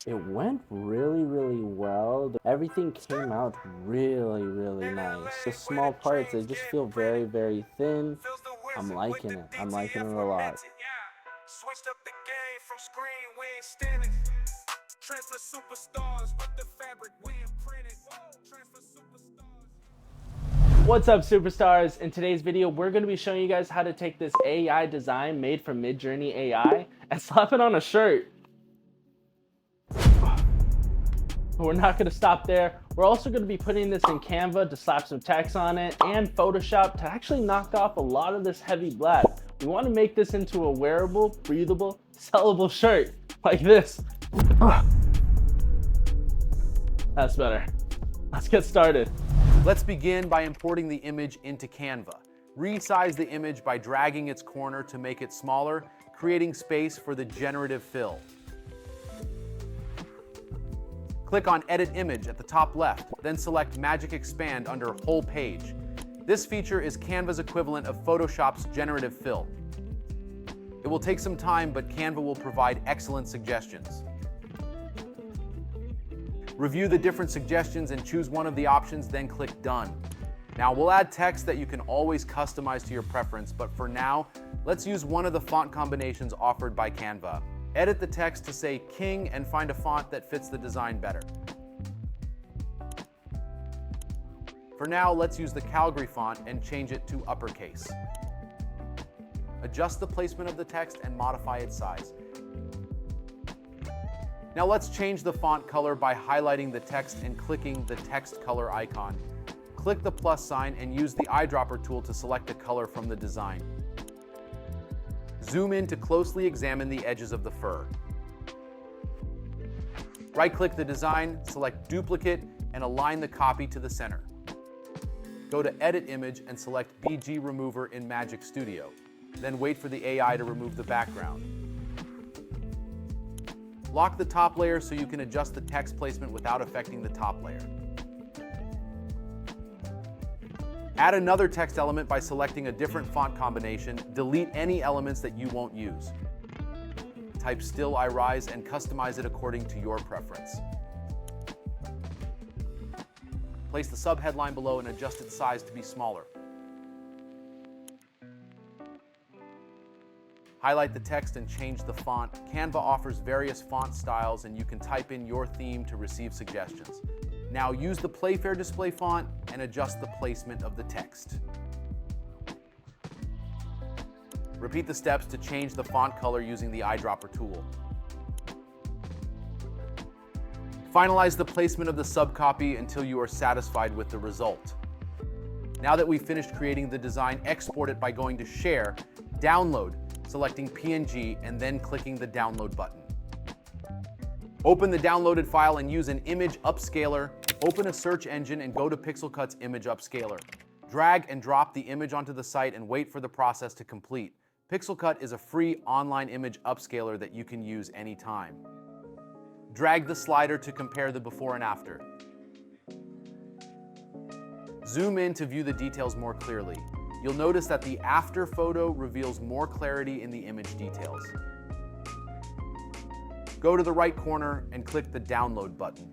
It went really well. Everything came out really nice. The small parts, they just feel very thin. I'm liking it. I'm liking it a lot. Switched up the game from screen, we ain't standing. Transfer superstars with the fabric we imprinted. Transfer superstars. What's up, superstars? In today's video, we're going to be showing you guys how to take this AI design made from Midjourney AI and slap it on a shirt. But we're not going to stop there. We're also going to be putting this in Canva to slap some text on it, and Photoshop to actually knock off a lot of this heavy black. We want to make this into a wearable, breathable, sellable shirt like this. That's better. Let's get started. Let's begin by importing the image into Canva. Resize the image by dragging its corner to make it smaller, creating space for the generative fill. Click on Edit Image at the top left, then select Magic Expand under Whole Page. This feature is Canva's equivalent of Photoshop's generative fill. It will take some time, but Canva will provide excellent suggestions. Review the different suggestions and choose one of the options, then click Done. Now, we'll add text that you can always customize to your preference, but for now, let's use one of the font combinations offered by Canva. Edit the text to say King and find a font that fits the design better. For now, let's use the Calgary font and change it to uppercase. Adjust the placement of the text and modify its size. Now let's change the font color by highlighting the text and clicking the text color icon. Click the plus sign and use the eyedropper tool to select a color from the design. Zoom in to closely examine the edges of the fur. Right-click the design, select Duplicate, and align the copy to the center. Go to Edit Image and select BG Remover in Magic Studio. Then wait for the AI to remove the background. Lock the top layer so you can adjust the text placement without affecting the top layer. Add another text element by selecting a different font combination. Delete any elements that you won't use. Type Still I Rise and customize it according to your preference. Place the subheadline below and adjust its size to be smaller. Highlight the text and change the font. Canva offers various font styles, and you can type in your theme to receive suggestions. Now use the Playfair display font and adjust the placement of the text. Repeat the steps to change the font color using the eyedropper tool. Finalize the placement of the subcopy until you are satisfied with the result. Now that we've finished creating the design, export it by going to Share, Download, selecting PNG, and then clicking the Download button. Open the downloaded file and use an image upscaler. Open a search engine and go to Pixelcut's image upscaler. Drag and drop the image onto the site and wait for the process to complete. Pixelcut is a free online image upscaler that you can use anytime. Drag the slider to compare the before and after. Zoom in to view the details more clearly. You'll notice that the after photo reveals more clarity in the image details. Go to the right corner and click the Download button.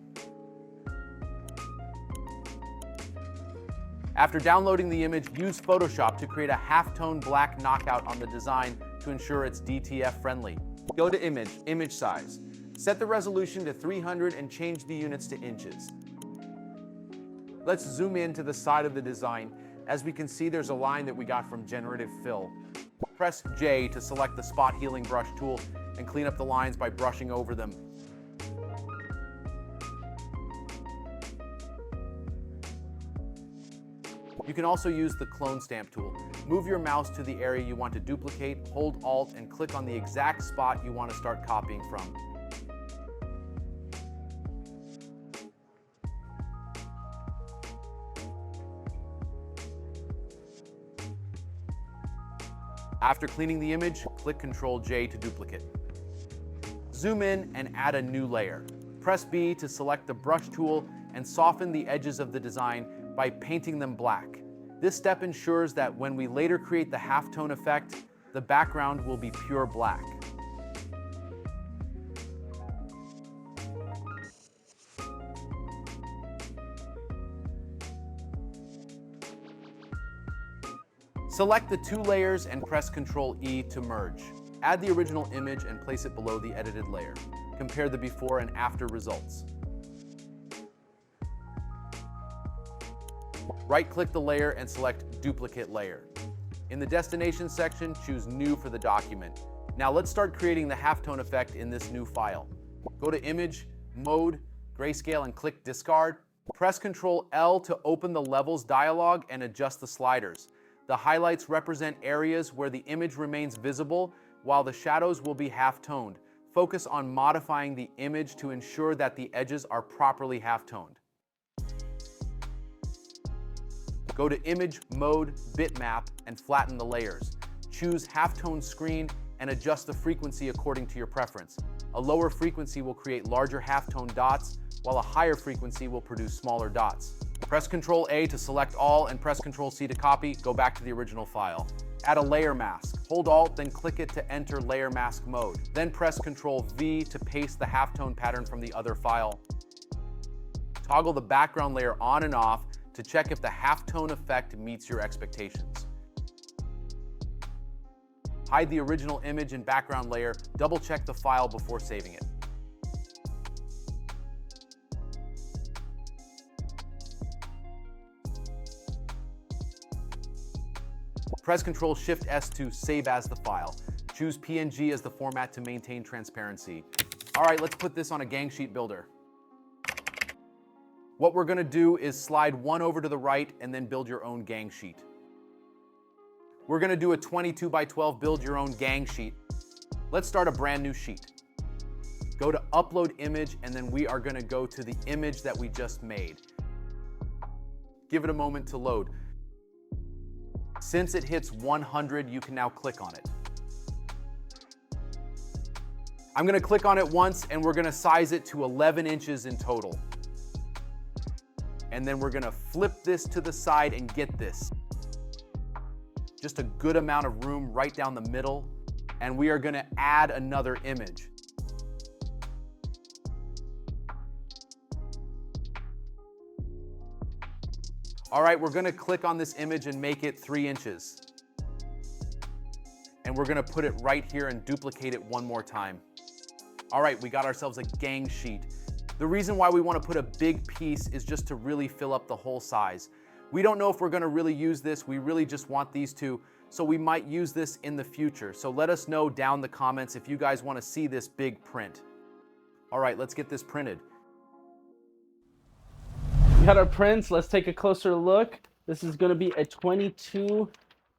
After downloading the image, use Photoshop to create a halftone black knockout on the design to ensure it's DTF friendly. Go to Image, Image Size. Set the resolution to 300 and change the units to inches. Let's zoom in to the side of the design. As we can see, there's a line that we got from Generative Fill. Press J to select the Spot Healing Brush tool and clean up the lines by brushing over them. You can also use the Clone Stamp tool. Move your mouse to the area you want to duplicate, hold Alt, and click on the exact spot you want to start copying from. After cleaning the image, click Ctrl J to duplicate. Zoom in and add a new layer. Press B to select the brush tool and soften the edges of the design by painting them black. This step ensures that when we later create the halftone effect, the background will be pure black. Select the two layers and press Ctrl E to merge. Add the original image and place it below the edited layer. Compare the before and after results. Right-click the layer and select Duplicate Layer. In the Destination section, choose New for the document. Now let's start creating the halftone effect in this new file. Go to Image, Mode, Grayscale, and click Discard. Press Ctrl L to open the Levels dialog and adjust the sliders. The highlights represent areas where the image remains visible, while the shadows will be half-toned. Focus on modifying the image to ensure that the edges are properly half-toned. Go to Image, Mode, Bitmap, and flatten the layers. Choose Halftone Screen and adjust the frequency according to your preference. A lower frequency will create larger halftone dots, while a higher frequency will produce smaller dots. Press Ctrl A to select all and press Ctrl C to copy. Go back to the original file. Add a layer mask. Hold Alt, then click it to enter layer mask mode. Then press Ctrl V to paste the halftone pattern from the other file. Toggle the background layer on and off to check if the halftone effect meets your expectations. Hide the original image and background layer. Double check the file before saving it. Press Ctrl Shift S to save as the file. Choose PNG as the format to maintain transparency. All right, let's put this on a gang sheet builder. What we're gonna do is slide one over to the right and then build your own gang sheet. We're gonna do a 22 by 12 build your own gang sheet. Let's start a brand new sheet. Go to Upload Image, and then we are gonna go to the image that we just made. Give it a moment to load. Since it hits 100, you can now click on it. I'm gonna click on it once, and we're gonna size it to 11 inches in total. And then we're gonna flip this to the side and get this. Just a good amount of room right down the middle. And we are gonna add another image. All right, we're gonna click on this image and make it 3 inches. And we're gonna put it right here and duplicate it one more time. All right, we got ourselves a gang sheet. The reason why we wanna put a big piece is just to really fill up the whole size. We don't know if we're gonna really use this. We really just want these two, so we might use this in the future. So let us know down in the comments if you guys wanna see this big print. All right, let's get this printed. We got our prints. Let's take a closer look. This is gonna be a 22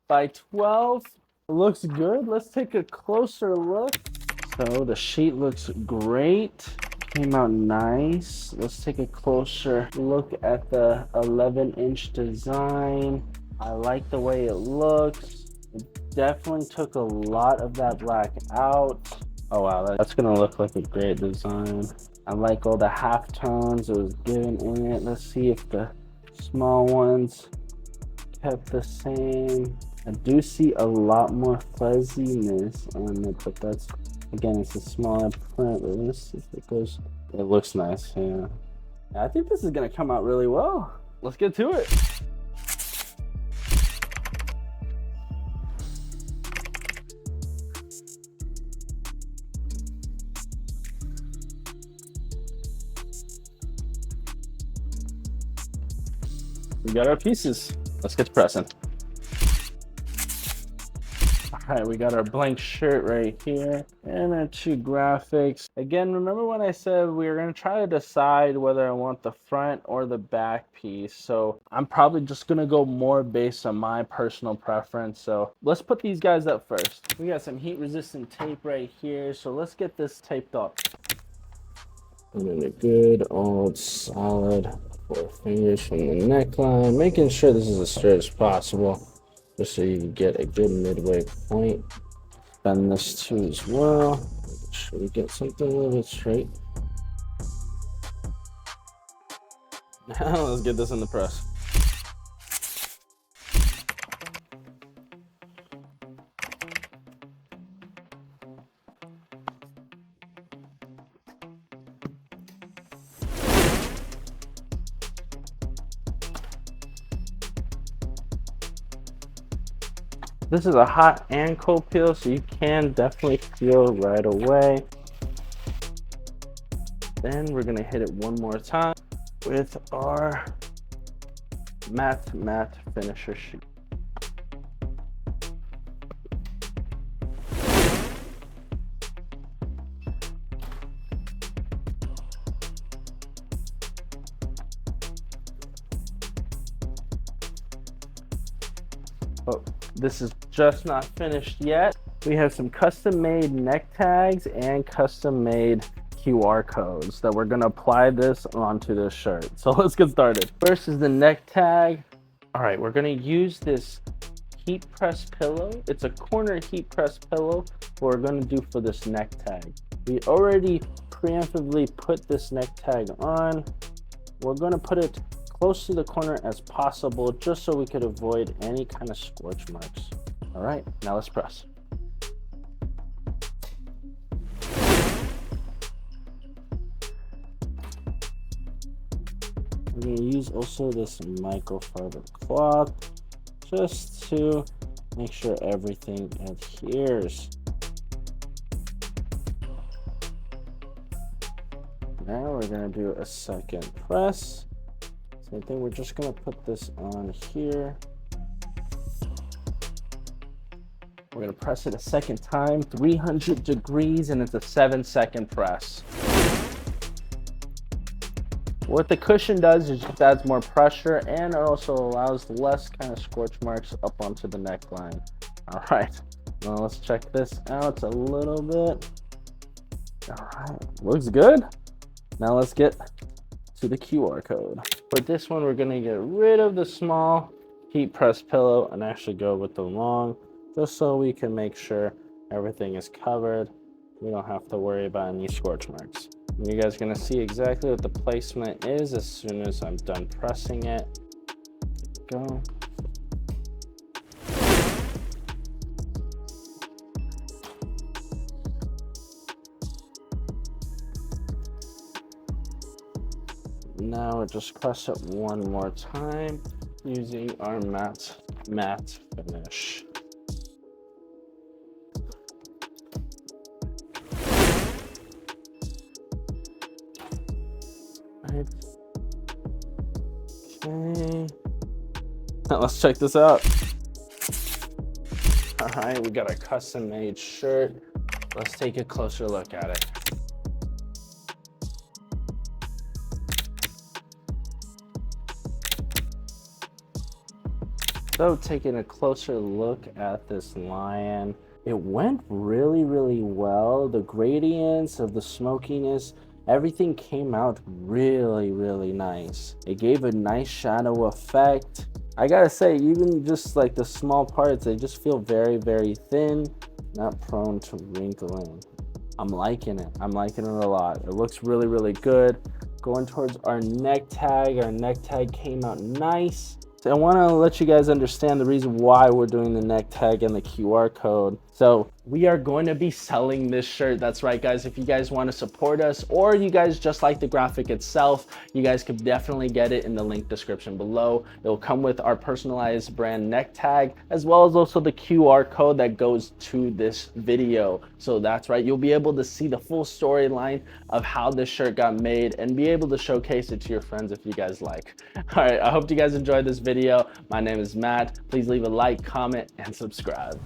by 12. It looks good. Let's take a closer look. So the sheet looks great. Came out nice. Let's take a closer look at the 11-inch design. I like the way it looks. It definitely took a lot of that black out. Oh wow, that's gonna look like a great design. I like all the halftones it was given in it. Let's see if the small ones kept the same. I do see a lot more fuzziness on it, but that's, again, it's a smaller print. But let's see if it goes. It looks nice, yeah. I think this is gonna come out really well. Let's get to it. We got our pieces. Let's get to pressing. All right, we got our blank shirt right here and our two graphics. Again, remember when I said we were gonna try to decide whether I want the front or the back piece. So I'm probably just gonna go more based on my personal preference. So let's put these guys up first. We got some heat resistant tape right here. So let's get this taped up. And then a good old solid 4 fingers from the neckline, making sure this is as straight as possible, just so you can get a good midway point. Bend this too as well. Make sure we get something a little bit straight. Now let's get this in the press. This is a hot and cold peel, so you can definitely feel right away. Then we're gonna hit it one more time with our matte finisher sheet. Oh, this is just not finished yet. We have some custom made neck tags and custom made QR codes that we're gonna apply this onto this shirt. So let's get started. First is the neck tag. All right, we're gonna use this heat press pillow. It's a corner heat press pillow. What we're gonna do for this neck tag. We already preemptively put this neck tag on. We're gonna put it close to the corner as possible, just so we could avoid any kind of scorch marks. All right, now let's press. We're gonna use also this microfiber cloth just to make sure everything adheres. Now we're gonna do a second press. Same thing, we're just gonna put this on here. We're gonna press it a second time, 300 degrees, and it's a 7-second press. What the cushion does is just adds more pressure, and it also allows less kind of scorch marks up onto the neckline. All right, now let's check this out a little bit. All right, looks good. Now let's get to the QR code. For this one, we're gonna get rid of the small heat press pillow and actually go with the long, just so we can make sure everything is covered. We don't have to worry about any scorch marks. And you guys are gonna see exactly what the placement is as soon as I'm done pressing it. Go. Now we'll just press it one more time using our matte finish. Right. Okay. Now let's check this out. All right, we got a custom made shirt. Let's take a closer look at it. So taking a closer look at this lion, it went really well. The gradients of the smokiness, everything came out really nice. It gave a nice shadow effect. I gotta say, even just like the small parts, they just feel very thin, not prone to wrinkling. I'm liking it. I'm liking it a lot. It looks really good. Going towards our neck tag came out nice. So I want to let you guys understand the reason why we're doing the neck tag and the QR code. So we are going to be selling this shirt. That's right, guys. If you guys want to support us, or you guys just like the graphic itself, you guys could definitely get it in the link description below. It will come with our personalized brand neck tag, as well as also the QR code that goes to this video. So that's right, you'll be able to see the full storyline of how this shirt got made and be able to showcase it to your friends if you guys like. All right, I hope you guys enjoyed this video. My name is Matt. Please leave a like, comment, and subscribe.